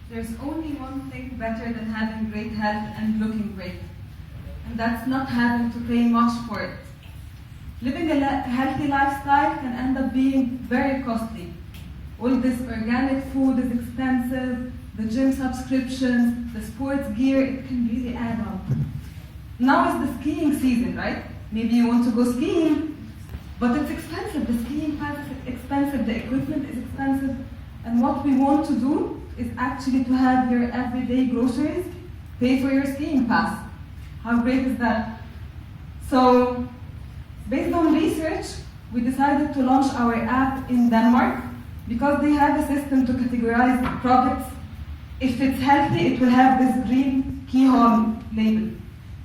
There's only one thing better than having great health and looking great, and that's not having to pay much for it. Living a healthy lifestyle can end up being very costly. All this organic food is expensive, the gym subscriptions, the sports gear, it can really add up. Now is the skiing season, right? Maybe you want to go skiing, but it's expensive. The skiing pass is expensive, the equipment is expensive, and what we want to do is actually to have your everyday groceries pay for your skiing pass. How great is that? So, based on research, we decided to launch our app in Denmark because they have a system to categorize products. If it's healthy, it will have this green keyhole label.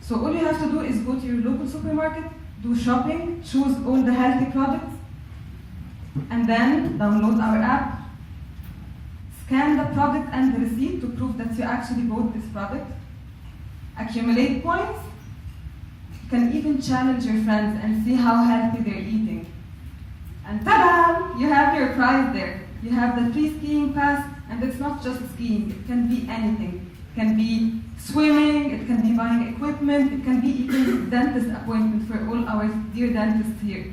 So all you have to do is go to your local supermarket, do shopping, choose all the healthy products, and then download our app. Scan the product and the receipt to prove that you actually bought this product. Accumulate points. You can even challenge your friends and see how healthy they're eating. And ta-da! You have your prize there. You have the free skiing pass, and it's not just skiing. It can be anything. It can be swimming, it can be buying equipment, it can be even dentist appointment for all our dear dentists here.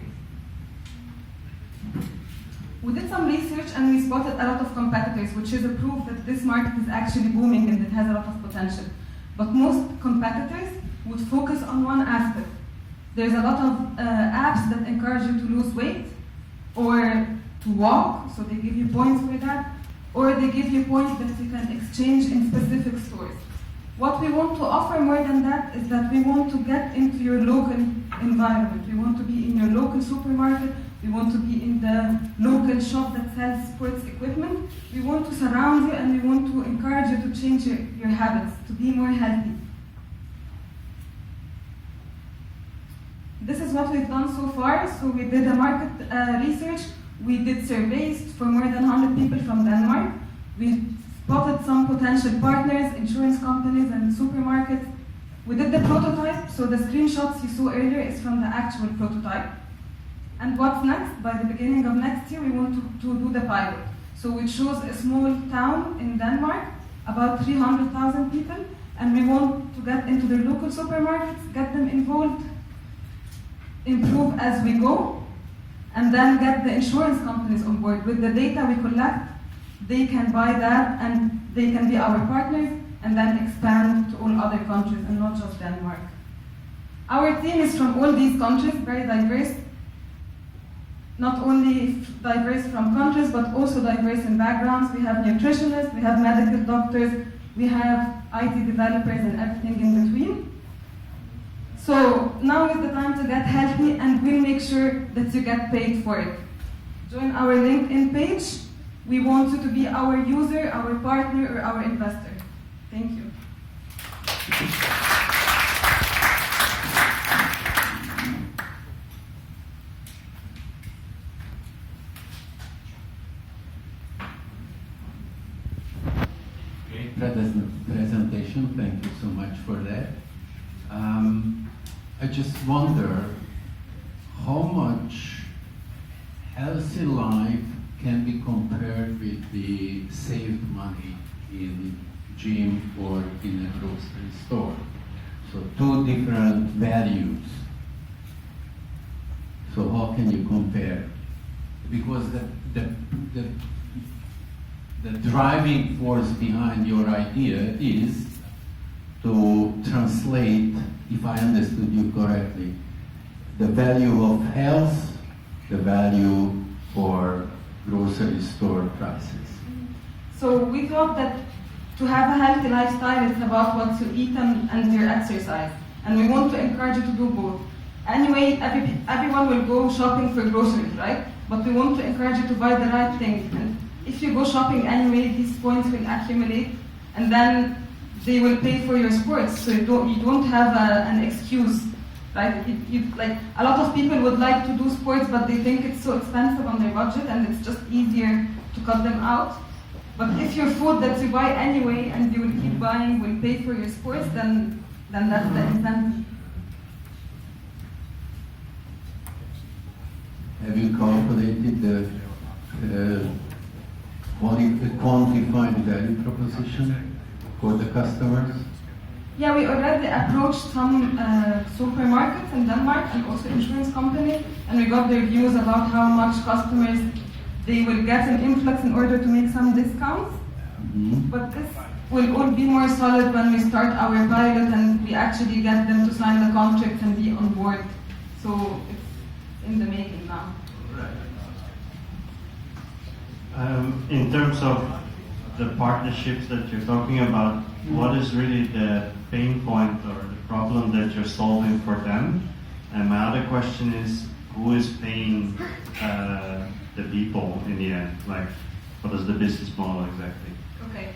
We did some research and we spotted a lot of competitors, which is a proof that this market is actually booming and it has a lot of potential. But most competitors would focus on one aspect. There's a lot of apps that encourage you to lose weight or to walk, so they give you points for that, or they give you points that you can exchange in specific stores. What we want to offer more than that is that we want to get into your local environment. We want to be in your local supermarket. We want to be in the local shop that sells sports equipment. We want to surround you and we want to encourage you to change your habits, to be more healthy. This is what we've done so far. So we did a market research. We did surveys for more than 100 people from Denmark. We spotted some potential partners, insurance companies and supermarkets. We did the prototype, so the screenshots you saw earlier is from the actual prototype. And what's next? By the beginning of next year, we want to do the pilot. So we chose a small town in Denmark, about 300,000 people, and we want to get into their local supermarkets, get them involved, improve as we go, and then get the insurance companies on board. With the data we collect, they can buy that and they can be our partners and then expand to all other countries and not just Denmark. Our team is from all these countries, very diverse. Not only diverse from countries, but also diverse in backgrounds. We have nutritionists, we have medical doctors, we have IT developers and everything in between. So now is the time to get healthy and we'll make sure that you get paid for it. Join our LinkedIn page. We want you to be our user, our partner, or our investor. Thank you. Great presentation. Thank you so much for that. I just wonder how much healthy life can be compared with the saved money in gym or in a grocery store. So two different values. So how can you compare? Because the driving force behind your idea is to translate, if I understood you correctly, the value of health, the value for grocery store prices. So we thought that to have a healthy lifestyle is about what you eat and your exercise. And we want to encourage you to do both. Anyway, everyone will go shopping for groceries, right? But we want to encourage you to buy the right things. And if you go shopping anyway, these points will accumulate and then they will pay for your sports. So you don't have an excuse. Right? Like a lot of people would like to do sports, but they think it's so expensive on their budget, and it's just easier to cut them out. But if your food that you buy anyway, and you will keep buying, will pay for your sports, then that's the incentive. Have you calculated quantified value proposition for the customers? Yeah, we already approached some supermarkets in Denmark and also insurance companies, and we got their views about how much customers they will get an influx in order to make some discounts. Mm-hmm. But this will all be more solid when we start our pilot and we actually get them to sign the contract and be on board. So it's in the making now. In terms of the partnerships that you're talking about, what is really the pain point or the problem that you're solving for them? And my other question is, who is paying the people in the end? Like, what is the business model exactly? Okay,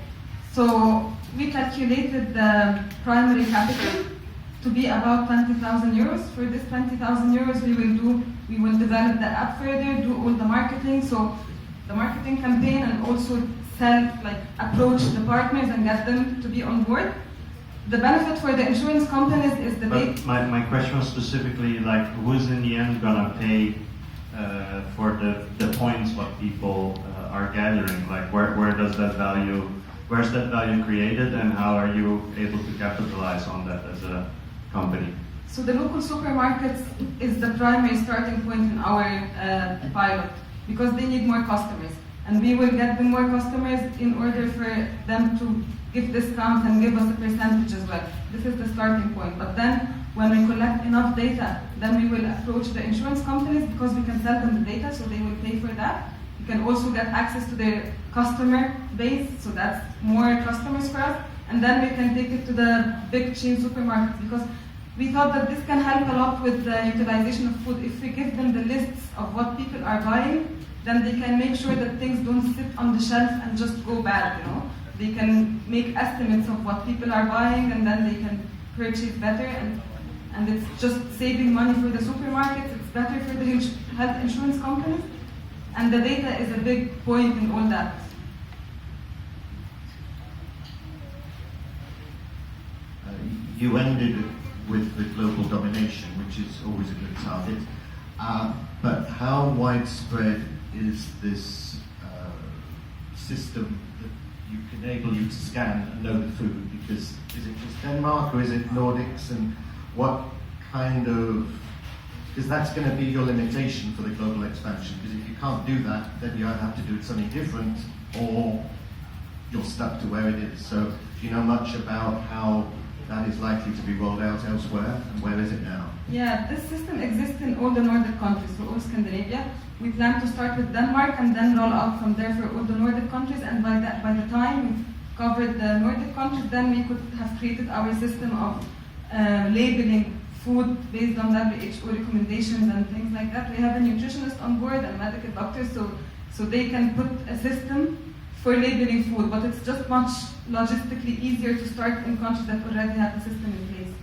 so we calculated the primary capital to be about 20,000 euros. For this 20,000 euros, we will develop the app further, do all the marketing, so the marketing campaign, and also approach the partners and get them to be on board. The benefit for the insurance companies is the But my question was specifically like, who's in the end gonna pay for the points what people are gathering? Like, where's that value created, and how are you able to capitalize on that as a company? So the local supermarkets is the primary starting point in our pilot, because they need more customers. And we will get them more customers in order for them to give discounts and give us a percentage as well. This is the starting point. But then, when we collect enough data, then we will approach the insurance companies, because we can sell them the data, so they will pay for that. We can also get access to their customer base, so that's more customers for us. And then we can take it to the big chain supermarkets, because we thought that this can help a lot with the utilization of food. If we give them the lists of what people are buying, then they can make sure that things don't sit on the shelf and just go bad, you know. They can make estimates of what people are buying, and then they can purchase better, and it's just saving money for the supermarkets, it's better for the health insurance companies, and the data is a big point in all that. You ended with global domination, which is always a good target, but how widespread is this system that can enable you to scan and know the food? Because is it just Denmark, or is it Nordics, and what kind of, because that's going to be your limitation for the global expansion, because if you can't do that, then you either have to do something different, or you're stuck to where it is. So do you know much about how that is likely to be rolled out elsewhere, and where is it now? Yeah, this system exists in all the Nordic countries, so all Scandinavia. We plan to start with Denmark and then roll out from there for all the Nordic countries, and by the time we've covered the Nordic countries, then we could have created our system of labeling food based on WHO recommendations and things like that. We have a nutritionist on board and medical doctors, so they can put a system for labeling food, but it's just much logistically easier to start in countries that already have a system in place.